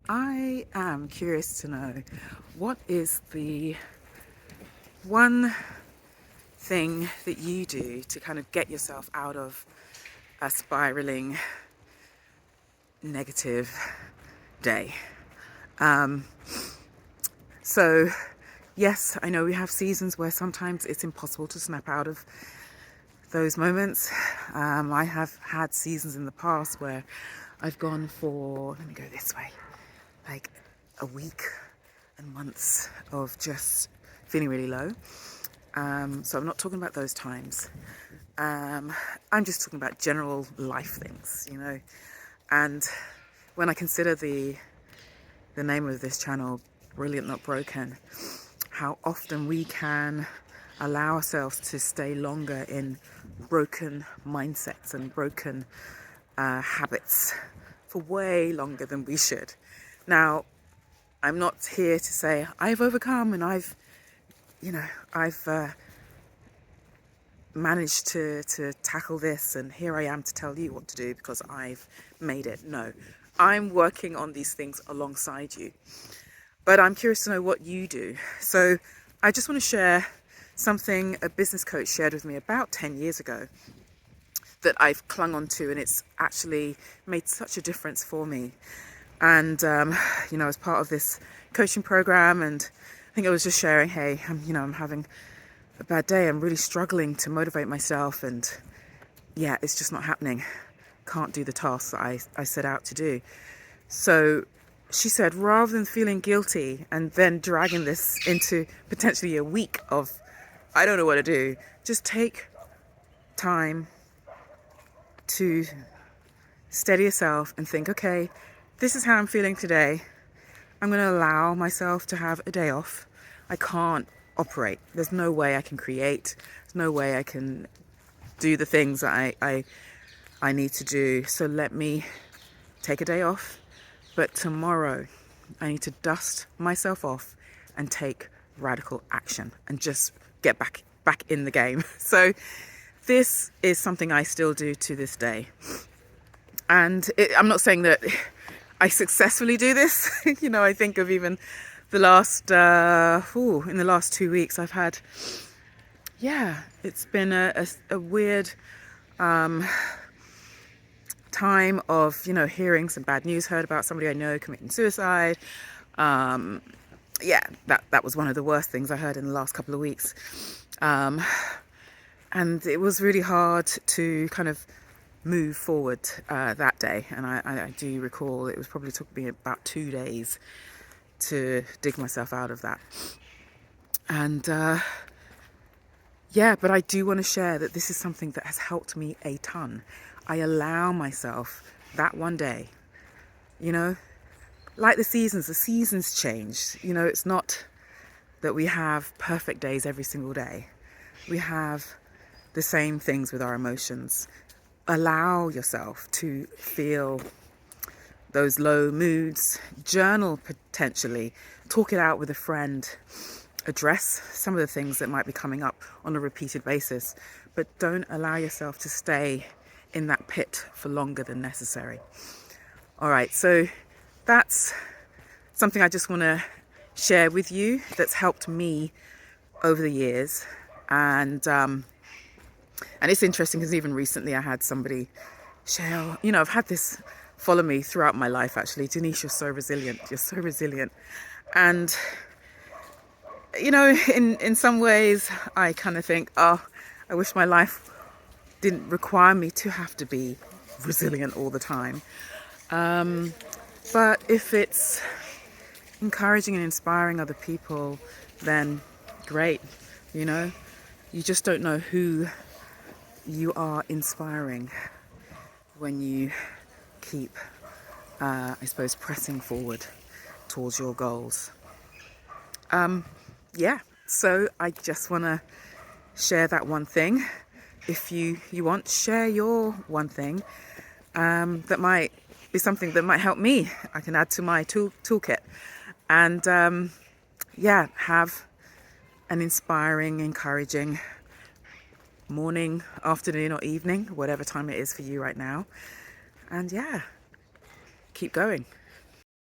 I am curious to know, what is the one thing that you do to kind of get yourself out of a spiraling negative day? Um, so, yes, I know we have seasons where sometimes it's impossible to snap out of those moments. I have had seasons in the past where I've gone for, let me go this way, like a week and months of just feeling really low. So I'm not talking about those times. I'm just talking about general life things, And when I consider the name of this channel, Brilliant Not Broken, how often we can allow ourselves to stay longer in broken mindsets and broken habits for way longer than we should. Now, I'm not here to say I've overcome and I've managed to tackle this and here I am to tell you what to do because I've made it. No, I'm working on these things alongside you. But I'm curious to know what you do. So I just want to share something a business coach shared with me about 10 years ago that I've clung on to, and it's actually made such a difference for me. And, as part of this coaching program, and I think I was just sharing, hey, I'm having a bad day. I'm really struggling to motivate myself, and yeah, it's just not happening. Can't do the tasks that I set out to do. So she said, rather than feeling guilty and then dragging this into potentially a week of, I don't know what to do, just take time to steady yourself and think, okay, this is how I'm feeling today. I'm going to allow myself to have a day off. I can't operate. There's no way I can create. There's no way I can do the things that I need to do. So let me take a day off. But tomorrow, I need to dust myself off and take radical action and just get back in the game. So this is something I still do to this day. And I'm not saying that I successfully do this. I think of even the last, in the last 2 weeks, I've had, it's been a weird time of, hearing some bad news, heard about somebody I know committing suicide. That was one of the worst things I heard in the last couple of weeks. And it was really hard to kind of move forward that day. And I do recall it probably took me about 2 days to dig myself out of that. And but I do want to share that this is something that has helped me a ton. I allow myself that one day, like the seasons change. It's not that we have perfect days every single day. We have the same things with our emotions. Allow yourself to feel those low moods, journal potentially, talk it out with a friend, address some of the things that might be coming up on a repeated basis, but don't allow yourself to stay in that pit for longer than necessary. All right, so that's something I just want to share with you that's helped me over the years. And it's interesting because even recently I had somebody share, I've had this follow me throughout my life, actually. Denise, you're so resilient. You're so resilient. And, in some ways I kind of think, I wish my life didn't require me to have to be resilient all the time. But if it's encouraging and inspiring other people, then great. You just don't know who you are inspiring when you keep, pressing forward towards your goals. So I just want to share that one thing. If you want, share your one thing that might be something that might help me. I can add to my toolkit. And have an inspiring, encouraging morning, afternoon or evening, whatever time it is for you right now. And keep going.